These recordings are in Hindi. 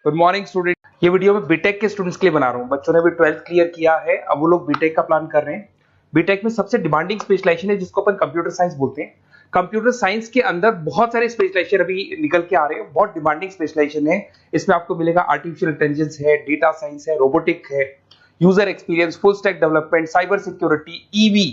Good morning student. ये वीडियो मैं बीटेक के स्टूडेंट्स के लिए बना रहा हूँ। बच्चों ने भी 12th क्लियर किया है, अब वो लोग बीटेक का प्लान कर रहे हैं। बीटेक में सबसे डिमांडिंग स्पेशलाइजेशन है जिसको अपन कंप्यूटर साइंस बोलते हैं। कंप्यूटर साइंस के अंदर बहुत सारे स्पेशलाइजेशन अभी निकल के आ रहे हैं, बहुत डिमांडिंग स्पेशलाइजेशन है। इसमें आपको मिलेगा आर्टिफिशियल इंटेलिजेंस है, डेटा साइंस है, रोबोटिक है, user experience, full stack development, cyber security, EV,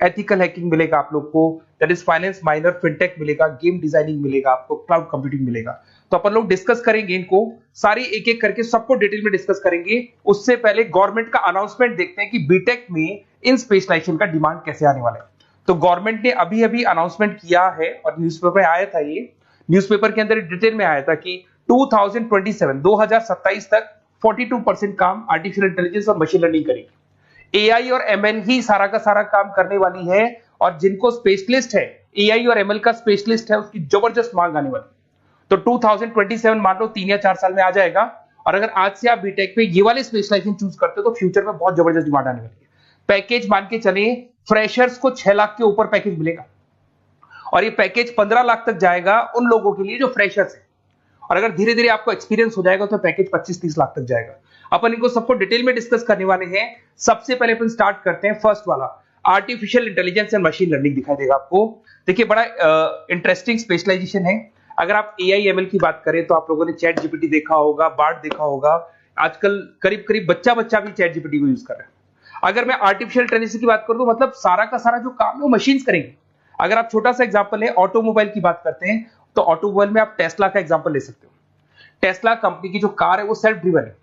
ethical hacking मिलेगा आप लोग को, that is finance minor, fintech मिलेगा, गेम डिजाइनिंग मिलेगा आपको, क्लाउड कंप्यूटिंग मिलेगा। तो अपन लोग डिस्कस करेंगे इनको सारी एक एक करके, सबको डिटेल में डिस्कस करेंगे। उससे पहले गवर्नमेंट का अनाउंसमेंट देखते हैं कि बीटेक में इन स्पेशलाइजेशन का डिमांड कैसे आने वाला है। तो गवर्नमेंट ने अभी अभी अनाउंसमेंट किया है और न्यूज़पेपर में आया था, ये न्यूज़पेपर के अंदर डिटेल में आया था कि 2027 तक 42% काम आर्टिफिशियल इंटेलिजेंस और मशीन लर्निंग करेगी। एआई और एमएल ही सारा का सारा काम करने वाली है, और जिनको स्पेशलिस्ट है, एआई और एमएल का स्पेशलिस्ट है, उसकी जबरदस्त मांग आने वाली। तो 2027 मान लो 3 या 4 साल में आ जाएगा। और अगर आज से आप बीटेक पे ये वाले स्पेशलाइजेशन चूज करते हो तो फ्यूचर में बहुत जबरदस्त डिमांड आने वाली है। पैकेज मान के चले, फ्रेशर्स को 6 लाख के ऊपर पैकेज मिलेगा, और ये पैकेज 15 लाख तक जाएगा उन लोगों के लिए जो फ्रेशर्स है। और अगर धीरे धीरे आपको एक्सपीरियंस हो जाएगा तो पैकेज 25-30 लाख तक जाएगा। अपन इनको सबको डिटेल में डिस्कस करने वाले हैं। सबसे पहले अपन स्टार्ट करते हैं फर्स्ट वाला, artificial intelligence and machine learning दिखाई देगा आपको। देखिए बड़ा इंटरेस्टिंग स्पेशलाइजेशन है। अगर आप एआई एमएल की बात करें तो आप लोगों ने चैट जीपीटी देखा होगा, बार्ड देखा होगा। आजकल करीब करीब बच्चा भी चैट जीपीटी को यूज कर रहा है। अगर मैं आर्टिफिशियल इंटेलिजेंस की बात करूं तो मतलब सारा का सारा जो काम है वो मशीन्स करेंगे। अगर आप छोटा सा एग्जांपल है, ऑटोमोबाइल की बात करते हैं तो ऑटोमोबाइल में आप टेस्ला का एग्जांपल ले सकते हो। टेस्ला कंपनी की जो कार है वो सेल्फ ड्रिवन है।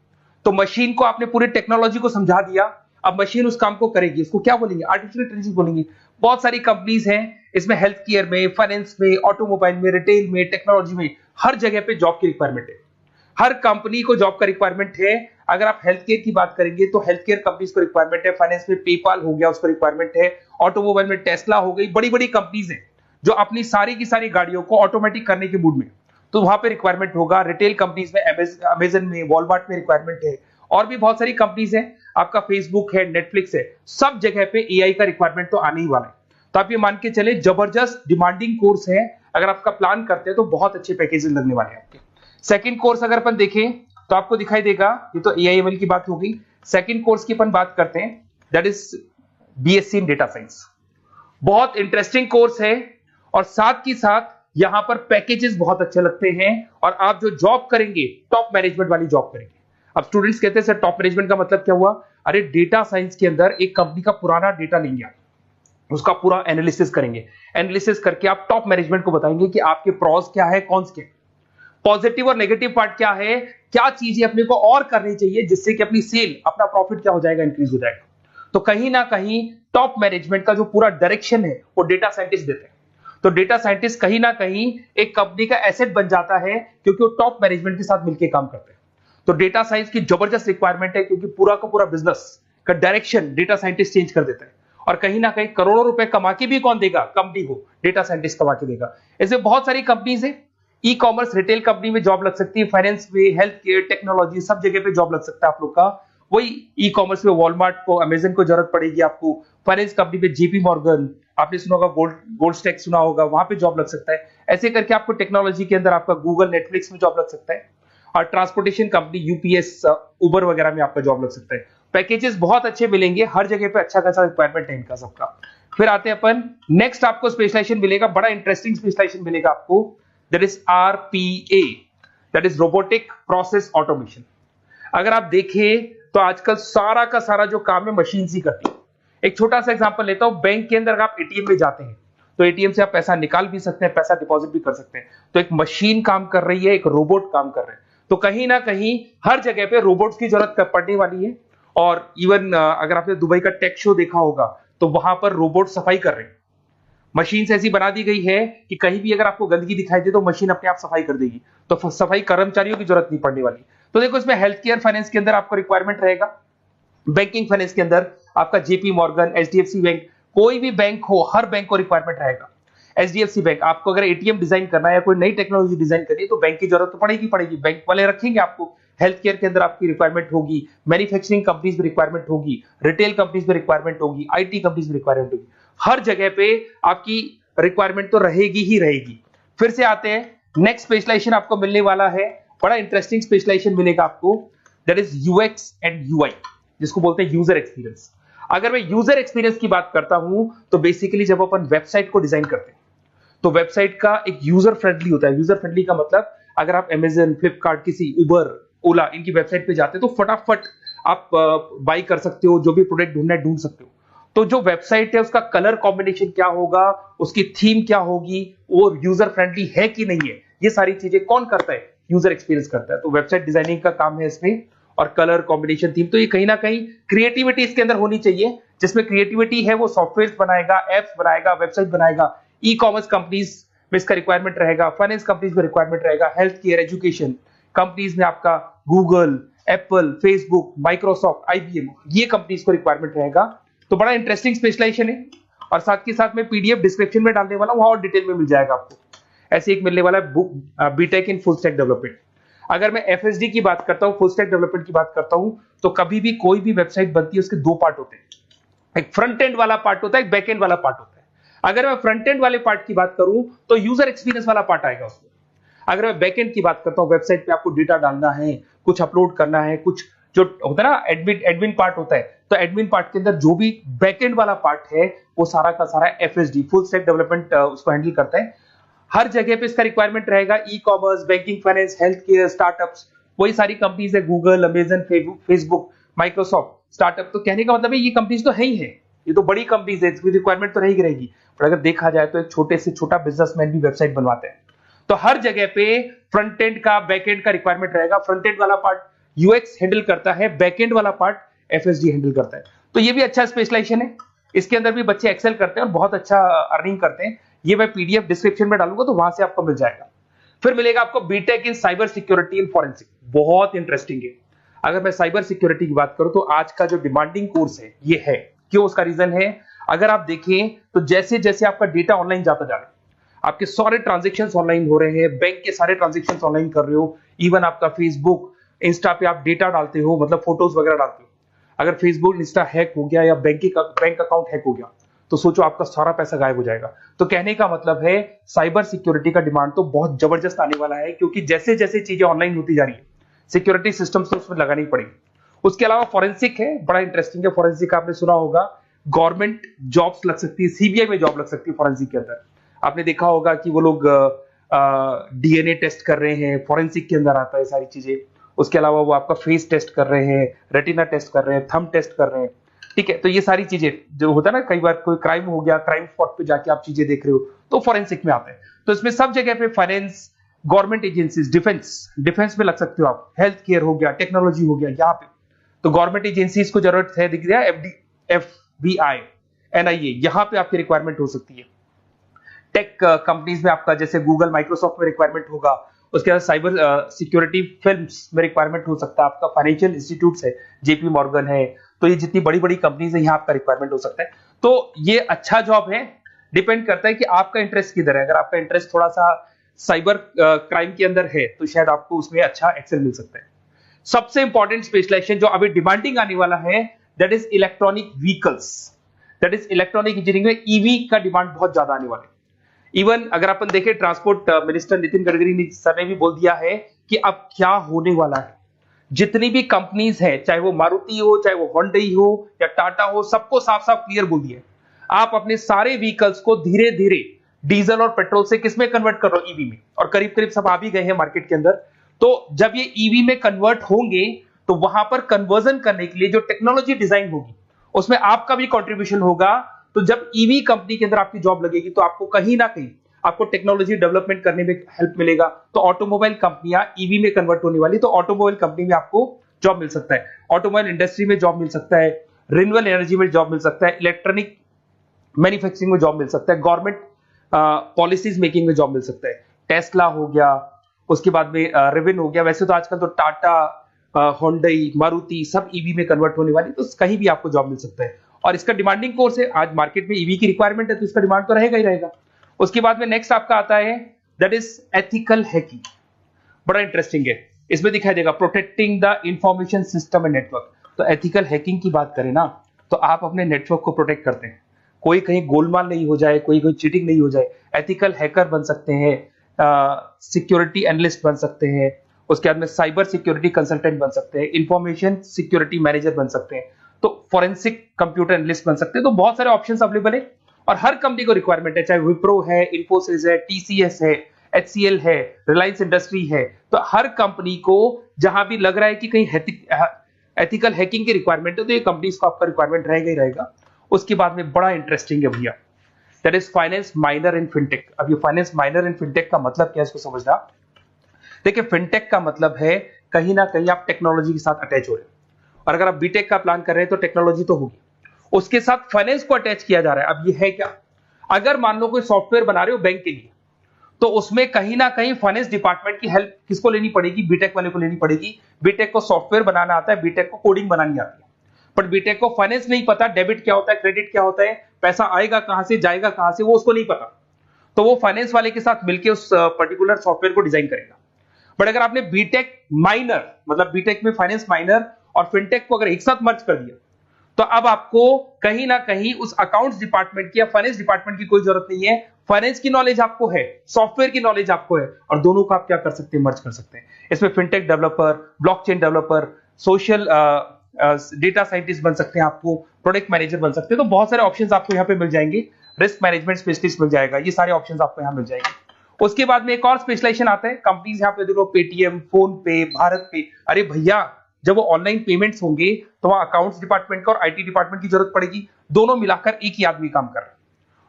तो मशीन को आपने पूरी टेक्नोलॉजी को समझा दिया, अब मशीन उस काम को करेगी। इसको क्या बोलेंगे? आर्टिफिशियल इंटेलिजेंस बोलेंगे। बहुत सारी कंपनीज हैं इसमें, हेल्थ केयर में, फाइनेंस में, ऑटोमोबाइल में, रिटेल में, टेक्नोलॉजी में, हर जगह पे जॉब की रिक्वायरमेंट है। हर कंपनी को जॉब का रिक्वायरमेंट है। अगर आप हेल्थ केयर की बात करेंगे तो हेल्थ केयर कंपनीज को रिक्वायरमेंट है, फाइनेंस में पेपाल हो गया उसको रिक्वायरमेंट है, ऑटोमोबाइल में टेस्ला हो गई, बड़ी बड़ी कंपनीज हैं जो अपनी सारी की सारी गाड़ियों को ऑटोमेटिक करने के मूड में, तो वहां पे रिक्वायरमेंट होगा। रिटेल कंपनीज में अमेजन में, वॉलमार्ट में रिक्वायरमेंट है, और भी बहुत सारी कंपनीज हैं, आपका फेसबुक है, नेटफ्लिक्स है, सब जगह पे एआई का रिक्वायरमेंट तो आने ही वाला है। तो आप ये मान के चले जबरदस्त डिमांडिंग कोर्स है। अगर आपका प्लान करते हैं तो बहुत अच्छे पैकेजेस लगने वाले हैं आपके। सेकंड कोर्स अगर अपन देखें तो आपको दिखाई देगा, ये तो एआई एमएल की बात हो गई। सेकंड कोर्स की अपन बात करते हैं, that is BSc in data science. बहुत इंटरेस्टिंग कोर्स है, और साथ ही साथ यहां पर पैकेजेस बहुत अच्छे लगते हैं, और आप जो जॉब करेंगे टॉप मैनेजमेंट वाली जॉब करेंगे। अब स्टूडेंट्स कहते हैं सर टॉप मैनेजमेंट का मतलब क्या हुआ? अरे डेटा साइंस के अंदर एक कंपनी का पुराना डेटा लेंगे आप, उसका पूरा एनालिसिस करेंगे, एनालिसिस करके आप टॉप मैनेजमेंट को बताएंगे कि आपके प्रॉस क्या है, कॉन्स क्या है, पॉजिटिव और नेगेटिव पार्ट क्या है, क्या चीजें अपने को और करनी चाहिए जिससे कि अपनी सेल, अपना प्रॉफिट क्या हो जाएगा, इंक्रीज हो जाएगा। तो कहीं ना कहीं टॉप मैनेजमेंट का जो पूरा डायरेक्शन है वो डेटा साइंटिस्ट देते हैं। तो डेटा साइंटिस्ट कहीं ना कहीं एक कंपनी का एसेट बन जाता है, क्योंकि वो टॉप मैनेजमेंट के साथ मिलकर काम करते हैं। तो डेटा साइंस की जबरदस्त रिक्वायरमेंट है, क्योंकि पूरा का पूरा बिजनेस का डायरेक्शन डेटा साइंटिस्ट चेंज कर देता है। और कहीं ना कहीं करोड़ों रुपए कमा के भी कौन देगा? कंपनी को डेटा साइंटिस्ट कमा के देगा। ऐसे बहुत सारी कंपनीज है, ई कॉमर्स, रिटेल कंपनी में जॉब लग सकती है, फाइनेंस में, हेल्थ केयर, टेक्नोलॉजी, सब जगह पे जॉब लग सकता है आप लोग का। वही ई कॉमर्स में वॉलमार्ट को, अमेजन को जरूरत पड़ेगी आपको। फाइनेंस कंपनी में जेपी मॉर्गन, आपने सुना होगा, गोल्ड स्टैक सुना होगा, वहां पे जॉब लग सकता है। ऐसे करके आपको टेक्नोलॉजी के अंदर आपका गूगल, नेटफ्लिक्स में जॉब लग सकता है। और ट्रांसपोर्टेशन कंपनी, यूपीएस, उबर वगैरह में आपका जॉब लग सकता है। पैकेजेस बहुत अच्छे मिलेंगे, हर जगह पे अच्छा खासा रिक्वायरमेंट है इनका सबका। फिर आते हैं अपन नेक्स्ट, आपको स्पेशलाइजेशन मिलेगा, बड़ा इंटरेस्टिंग स्पेशलाइजेशन मिलेगा आपको, that is RPA, that is robotic process automation. अगर आप देखें तो आजकल सारा का सारा जो काम है मशीन ही करती है। एक छोटा सा एग्जांपल लेता हूं, बैंक के अंदर आप एटीएम में जाते हैं तो एटीएम से आप पैसा निकाल भी सकते हैं, पैसा डिपॉजिट भी कर सकते हैं। तो एक मशीन काम कर रही है, एक रोबोट काम कर रहे हैं। तो कहीं ना कहीं हर जगह पे रोबोट्स की जरूरत पड़ने वाली है। और इवन अगर आपने दुबई का टेक शो देखा होगा तो वहां पर रोबोट सफाई कर रहे हैं। मशीन ऐसी बना दी गई है कि कहीं भी अगर आपको गंदगी दिखाई दे तो मशीन अपने आप सफाई कर देगी, तो सफाई कर्मचारियों की जरूरत नहीं पड़ने वाली। तो देखो इसमें हेल्थ केयर, फाइनेंस के अंदर आपको रिक्वायरमेंट रहेगा, बैंकिंग फाइनेंस के अंदर आपका जेपी मॉर्गन, एचडीएफसी बैंक, कोई भी बैंक हो, हर बैंक को रिक्वायरमेंट रहेगा। एचडीएफसी बैंक, आपको अगर एटीएम डिजाइन करना है या कोई नई टेक्नोलॉजी डिजाइन करनी है तो बैंक की जरूरत तो पड़ेगी, बैंक वाले रखेंगे आपको। हेल्थ केयर के अंदर आपकी रिक्वायरमेंट होगी, मैन्युफैक्चरिंग कंपनीज में रिक्वायरमेंट होगी, रिटेल कंपनीज में रिक्वायरमेंट होगी, आईटी कंपनीज में रिक्वायरमेंट होगी। हर जगह पे आपकी रिक्वायरमेंट तो रहेगी ही रहेगी। फिर से आते हैं, नेक्स्ट स्पेशलाइजेशन आपको मिलने वाला है बड़ा इंटरेस्टिंग स्पेशलाइजेशन मिलेगा आपको, that is UX and UI, जिसको बोलते हैं यूजर एक्सपीरियंस। अगर मैं यूजर एक्सपीरियंस की बात करता हूं तो बेसिकली जब अपन वेबसाइट को डिजाइन करते हैं तो वेबसाइट का एक यूजर फ्रेंडली होता है। यूजर फ्रेंडली का मतलब अगर आप अमेजन, फ्लिपकार्ट, किसी उबर, ओला इनकी वेबसाइट पे जाते हो तो फटाफट आप बाई कर सकते हो, जो भी प्रोडक्ट ढूंढना है ढूंढ सकते हो। तो जो वेबसाइट है उसका कलर कॉम्बिनेशन क्या होगा, उसकी थीम क्या होगी, वो यूजर फ्रेंडली है कि नहीं है, ये सारी चीजें कौन करता है, यूजर एक्सपीरियंस करता है। तो वेबसाइट डिजाइनिंग का काम है इसमें, और कलर कॉम्बिनेशन, थीम, तो ये कहीं ना कहीं क्रिएटिविटी इसके अंदर होनी चाहिए। जिसमें क्रिएटिविटी है वो सॉफ्टवेयर बनाएगा, एप्स बनाएगा, वेबसाइट बनाएगा। ई कॉमर्स कंपनीज में इसका रिक्वायरमेंट रहेगा, फाइनेंस कंपनीज में रिक्वायरमेंट रहेगा, हेल्थ केयर, एजुकेशन कंपनीज में आपका Google, Apple, Facebook, Microsoft, IBM, ये कंपनीज को रिक्वायरमेंट रहेगा। तो बड़ा इंटरेस्टिंग स्पेशलाइजेशन है, और साथ के साथ में पीडीएफ डिस्क्रिप्शन में डालने वाला हूं, और डिटेल में मिल जाएगा आपको। ऐसे एक मिलने वाला है book, BTech in full stack development. अगर मैं एफएसडी की बात करता हूं, फुल स्टैक डेवलपमेंट की बात करता हूं, तो कभी भी कोई भी वेबसाइट बनती है उसके दो पार्ट होते हैं, एक फ्रंट एंड वाला पार्ट होता है, एक बैक एंड वाला पार्ट होता है। अगर मैं फ्रंट एंड वाले पार्ट की बात करूं तो यूजर एक्सपीरियंस वाला पार्ट आएगा उसमें। अगर मैं बैक एंड की बात करता हूं, वेबसाइट पे आपको डेटा डालना है, कुछ अपलोड करना है, कुछ जो होता है ना एडमिन पार्ट होता है, तो एडमिन पार्ट के अंदर जो भी बैक एंड वाला पार्ट है वो सारा का सारा एफएसडी, फुल स्टैक डेवलपमेंट, उसको हैंडल करता है। हर जगह पे इसका रिक्वायरमेंट रहेगा। E commerce, banking, finance, health care, startups, वही सारी कंपनीज है, Google, Amazon, Facebook, Microsoft, startup. तो कहने का मतलब है ये कंपनीज तो है ही है, ये तो बड़ी कंपनीज है, इसकी रिक्वायरमेंट तो रहेगी। पर अगर देखा जाए तो एक छोटे से छोटा बिजनेसमैन भी वेबसाइट बनवाते हैं। तो हर जगह पे फ्रंट एंड का, बैक एंड का रिक्वायरमेंट रहेगा। फ्रंट एंड वाला पार्ट यूएक्स हैंडल करता है, बैक एंड वाला पार्ट एफएसडी हैंडल करता है। तो ये भी अच्छा स्पेशलाइजेशन है, इसके अंदर भी बच्चे एक्सेल करते हैं और बहुत अच्छा अर्निंग करते हैं। ये मैं पीडीएफ डिस्क्रिप्शन में डालूंगा तो वहां से आपको मिल जाएगा। फिर मिलेगा आपको BTech in cyber security and forensic, बहुत इंटरेस्टिंग है। अगर मैं साइबर सिक्योरिटी की बात करूं तो आज का जो डिमांडिंग कोर्स है ये है, क्यों, उसका रीजन है, अगर आप देखें तो जैसे जैसे आपका डेटा ऑनलाइन जाता जा रहा है, आपके सारे ट्रांजेक्शन्स ऑनलाइन हो रहे हैं, बैंक के सारे ट्रांजेक्शन्स ऑनलाइन कर रहे हो, इवन आपका फेसबुक, इंस्टा पे आप डेटा डालते हो, मतलब फोटोज वगैरह डालते हो। अगर फेसबुक, इंस्टा हैक हो गया या बैंक अकाउंट हैक हो गया तो सोचो आपका सारा पैसा गायब हो जाएगा। तो कहने का मतलब है साइबर सिक्योरिटी का डिमांड तो बहुत जबरदस्त आने वाला है, क्योंकि जैसे जैसे चीजें ऑनलाइन होती जा रही है सिक्योरिटी सिस्टम्स तो उसमें लगानी पड़ेगी। उसके अलावा फॉरेंसिक है, बड़ा इंटरेस्टिंग है। फॉरेंसिक आपने सुना होगा, गवर्नमेंट जॉब्स लग सकती है, सीबीआई में जॉब लग सकती है फॉरेंसिक के अंदर। आपने देखा होगा कि वो लोग डीएनए टेस्ट कर रहे हैं, फॉरेंसिक के अंदर आता है सारी चीजें। उसके अलावा वो आपका फेस टेस्ट कर रहे हैं, रेटिना टेस्ट कर रहे हैं, थंब टेस्ट कर रहे हैं, ठीक है। तो ये सारी चीजें जो होता है ना, कई बार कोई क्राइम हो गया, क्राइम स्पॉट पे जाके आप चीजें देख रहे हो तो फॉरेंसिक में आता है। तो इसमें सब जगह पे फाइनेंस, गवर्नमेंट एजेंसीज, डिफेंस में लग सकते हो आप, हेल्थ केयर हो गया, टेक्नोलॉजी हो गया, यहाँ पे तो गवर्नमेंट एजेंसीज को जरूरत है, दिख रहा है, एफबीआई, एनआईए, यहाँ पे आपकी रिक्वायरमेंट हो सकती है। टेक कंपनीज में आपका जैसे गूगल, माइक्रोसॉफ्ट में रिक्वायरमेंट होगा। उसके बाद साइबर सिक्योरिटी फिल्म्स में रिक्वायरमेंट हो सकता है आपका, फाइनेंशियल इंस्टीट्यूट्स है, जेपी मॉर्गन है, तो ये जितनी बड़ी बड़ी कंपनीज है यहाँ आपका रिक्वायरमेंट हो सकता है। तो ये अच्छा जॉब है, डिपेंड करता है कि आपका इंटरेस्ट किधर है। अगर आपका इंटरेस्ट थोड़ा सा साइबर क्राइम के अंदर है तो शायद आपको उसमें अच्छा एक्सेल मिल सकता है। सबसे इंपॉर्टेंट स्पेशलाइजेशन जो अभी डिमांडिंग आने वाला है, that is electronic vehicles, that is electronic engineering में ईवी का डिमांड बहुत ज्यादा आने वाला है। इवन अगर अपन देखें, transport minister Nitin Gadkari sir ने भी बोल दिया है कि अब क्या होने वाला है, जितनी भी कंपनीज है, चाहे वो मारुति हो, चाहे वो होंडई हो या टाटा हो, सबको साफ साफ क्लियर बोल दिया, आप अपने सारे व्हीकल्स को धीरे धीरे डीजल और पेट्रोल से किसमें कन्वर्ट कर रहे हो, ईवी में। और करीब करीब सब आ भी गए हैं मार्केट के अंदर। तो जब ये ईवी में कन्वर्ट होंगे तो वहां पर कन्वर्जन करने के लिए जो टेक्नोलॉजी डिजाइन होगी उसमें आपका भी कंट्रीब्यूशन होगा। तो जब ईवी कंपनी के अंदर आपकी जॉब लगेगी तो आपको कहीं ना कहीं आपको टेक्नोलॉजी डेवलपमेंट करने में हेल्प मिलेगा। तो ऑटोमोबाइल कंपनियां ईवी में कन्वर्ट होने वाली, तो ऑटोमोबाइल कंपनी में आपको जॉब मिल सकता है, ऑटोमोबाइल इंडस्ट्री में जॉब मिल सकता है, रिन्यूएबल एनर्जी में जॉब मिल सकता है, इलेक्ट्रॉनिक मैन्युफैक्चरिंग में जॉब मिल सकता है, गवर्नमेंट पॉलिसीज मेकिंग में जॉब मिल सकता है, टेस्ला हो गया, उसके बाद में रिविन हो गया। वैसे तो आजकल तो टाटा, होंडई, मारुति सब ईवी में कन्वर्ट होने वाली, तो कहीं भी आपको जॉब मिल सकता है। और इसका डिमांडिंग कोर्स है, आज मार्केट में ईवी की रिक्वायरमेंट है तो इसका डिमांड तो रहेगा ही रहेगा। उसके बाद में नेक्स्ट आपका आता है दैट इज एथिकल हैकिंग, बड़ा इंटरेस्टिंग है। इसमें दिखाई देगा protecting the information system and network. तो एथिकल हैकिंग की बात करें ना, तो आप अपने नेटवर्क को प्रोटेक्ट करते हैं, कोई कहीं गोलमाल नहीं हो जाए, कोई चीटिंग नहीं हो जाए। एथिकल हैकर बन सकते हैं, सिक्योरिटी एनालिस्ट बन सकते हैं, उसके बाद में साइबर सिक्योरिटी कंसल्टेंट बन सकते हैं, इंफॉर्मेशन सिक्योरिटी मैनेजर बन सकते हैं, तो फॉरेंसिक कंप्यूटर एनालिस्ट बन सकते हैं। तो बहुत सारे ऑप्शंस अवेलेबल है और हर कंपनी को रिक्वायरमेंट है, चाहे विप्रो है, इन्फोसिस है, टीसीएस है, एचसीएल है, रिलायंस इंडस्ट्री है। तो हर कंपनी को जहां भी लग रहा है कि कहीं एथिकल हैकिंग की रिक्वायरमेंट है तो ये कंपनीज को आपका रिक्वायरमेंट रहेगा ही रहेगा। उसके बाद में बड़ा इंटरेस्टिंग है भैया, that is finance minor in fintech. अब ये फाइनेंस माइनर इन फिनटेक का मतलब क्या है इसको समझना। देखिए फिनटेक का मतलब है कहीं ना कहीं आप टेक्नोलॉजी के साथ अटैच हो रहे हो, और अगर आप बीटेक का प्लान कर रहे हैं तो टेक्नोलॉजी तो होगी, उसके साथ फाइनेंस को अटैच किया जा रहा है। अब ये है क्या, अगर मान लो कोई सॉफ्टवेयर बना रहे हो बैंक के लिए, तो उसमें कहीं ना कहीं फाइनेंस डिपार्टमेंट की हेल्प किसको लेनी पड़ेगी, बीटेक वाले को लेनी पड़ेगी। बीटेक को सॉफ्टवेयर बनाना आता है, बीटेक को कोडिंग बनानी आती है, बट बीटेक को फाइनेंस नहीं पता, डेबिट क्या होता है, क्रेडिट क्या होता है, पैसा आएगा कहां से, जाएगा कहां से, वो उसको नहीं पता। तो वो फाइनेंस वाले के साथ मिलकर उस पर्टिकुलर सॉफ्टवेयर को डिजाइन करेगा। बट अगर आपने बीटेक माइनर, मतलब बीटेक में फाइनेंस माइनर और फिनटेक को अगर एक साथ मर्ज कर दिया, तो अब आपको कहीं ना कहीं उस अकाउंट्स डिपार्टमेंट की या फाइनेंस डिपार्टमेंट की कोई जरूरत नहीं है। फाइनेंस की नॉलेज आपको है, सॉफ्टवेयर की नॉलेज आपको है, और दोनों को आप क्या कर सकते हैं, मर्ज कर सकते हैं। इसमें fintech developer, blockchain developer, social data scientist बन सकते हैं, आपको प्रोडक्ट मैनेजर बन सकते हैं। तो बहुत सारे ऑप्शंस आपको यहाँ पे मिल जाएंगे, रिस्क मैनेजमेंट स्पेशलिस्ट मिल जाएगा, ये सारे ऑप्शंस आपको यहाँ मिल जाएंगे। उसके बाद में एक और स्पेशलाइजेशन आता है, कंपनीज यहाँ पे देखो पेटीएम, फोन पे, भारत पे। अरे भैया जब वो ऑनलाइन पेमेंट्स होंगे तो वहां अकाउंट्स डिपार्टमेंट का और आईटी डिपार्टमेंट की जरूरत पड़ेगी, दोनों मिलाकर एक ही आदमी काम कर रहा है,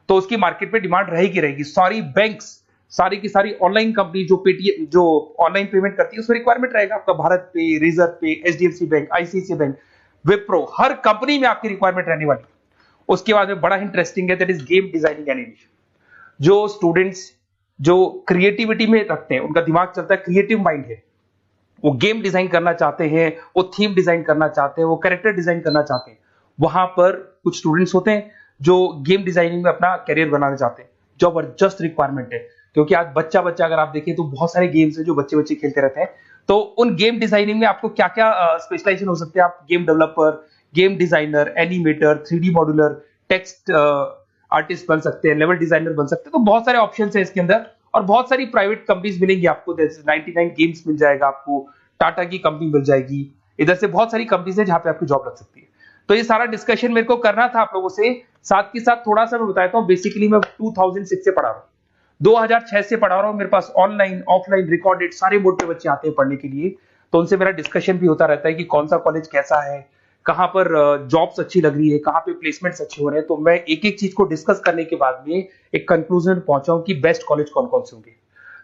तो उसकी मार्केट में डिमांड रहेगी रहेगी। सारी बैंक्स, सारी की सारी ऑनलाइन कंपनी जो पेटीएम, जो ऑनलाइन पेमेंट करती है, उसमें रिक्वायरमेंट रहेगा आपका भारत पे, Razorpay, HDFC bank, ICICI bank, Wipro, हर कंपनी में आपकी रिक्वायरमेंट रहने वाली। उसके बाद में बड़ा इंटरेस्टिंग है, that is game designing animation. जो स्टूडेंट्स जो क्रिएटिविटी में रखते हैं, उनका दिमाग चलता है, क्रिएटिव माइंड है, वो गेम डिजाइन करना चाहते हैं, वो थीम डिजाइन करना चाहते हैं, वो कैरेक्टर डिजाइन करना चाहते हैं, वहां पर कुछ स्टूडेंट्स होते हैं जो गेम डिजाइनिंग में अपना करियर बनाना चाहते हैं। जबरदस्त रिक्वायरमेंट है, क्योंकि आज बच्चा अगर आप देखें तो बहुत सारे गेम्स हैं जो बच्चे खेलते रहते हैं। तो उन गेम डिजाइनिंग में आपको क्या क्या स्पेशलाइजेशन हो सकते हैं, आप game developer, game designer, animator, 3D modular, text artist बन सकते हैं, लेवल डिजाइनर बन सकते हैं। तो बहुत सारे ऑप्शन है इसके अंदर, और बहुत सारी प्राइवेट कंपनीज मिलेंगी आपको, जैसे 99 गेम्स मिल जाएगा आपको, टाटा की कंपनी मिल जाएगी, इधर से बहुत सारी कंपनीज है जहां पे आपकी जॉब लग सकती है। तो ये सारा डिस्कशन मेरे को करना था आप लोगों से, साथ के साथ थोड़ा सा मैं बताता हूँ। बेसिकली मैं 2006 से पढ़ा रहा हूँ, 2006 से पढ़ा रहा हूँ। मेरे पास ऑनलाइन ऑफलाइन रिकॉर्डेड सारे बोर्ड पे बच्चे आते हैं पढ़ने के लिए, तो उनसे मेरा डिस्कशन भी होता रहता है कि कौन सा कॉलेज कैसा है, कहां पर जॉब्स अच्छी लग रही है, कहां पे प्लेसमेंट्स अच्छे हो रहे हैं। तो मैं एक एक चीज को डिस्कस करने के बाद में एक कंक्लूजन पहुंचा हूं कि बेस्ट कॉलेज कौन कौन से होंगे।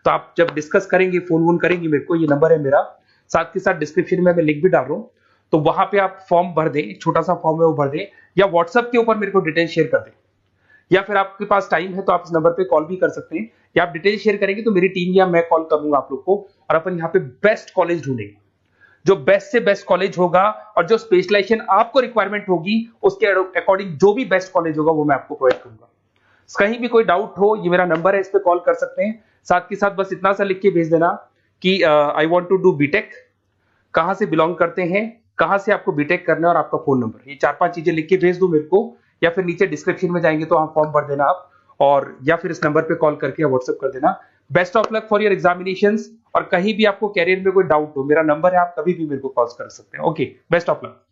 तो आप जब डिस्कस करेंगे, फोन वोन करेंगे मेरे को, ये नंबर है मेरा, साथ के साथ डिस्क्रिप्शन में मैं लिंक भी डाल रहा हूँ, तो वहां पे आप फॉर्म भर दें, एक छोटा सा फॉर्म है वो भर दें, या व्हाट्सएप के ऊपर मेरे को डिटेल शेयर कर दें, या फिर आपके पास टाइम है तो आप इस नंबर पे कॉल भी कर सकते हैं, या आप डिटेल शेयर करेंगे तो मेरी टीम या मैं कॉल करूंगा आप लोग को, और अपन यहाँ पे बेस्ट कॉलेज ढूंढेंगे, जो बेस्ट से बेस्ट कॉलेज होगा, और जो स्पेशलाइजेशन आपको रिक्वायरमेंट होगी उसके अकॉर्डिंग जो भी बेस्ट कॉलेज होगा वो मैं आपको प्रोवाइड करूंगा। कहीं भी कोई डाउट हो, ये मेरा नंबर है, इस पे कॉल कर सकते हैं। साथ के साथ बस इतना सा लिख के भेज देना कि I want to do BTech, कहां से बिलोंग करते हैं, कहां से आपको बीटेक करना है, और आपका फोन नंबर, ये 4-5 चीजें लिख के भेज दो मेरे को, या फिर नीचे डिस्क्रिप्शन में जाएंगे तो वहां फॉर्म भर देना आप, और या फिर इस नंबर पे कॉल करके या व्हाट्सएप कर देना। Best of luck for your examinations, और कहीं भी आपको कैरियर में कोई डाउट हो, मेरा नंबर है, आप कभी भी मेरे को कॉल कर सकते हैं। Okay, best of luck.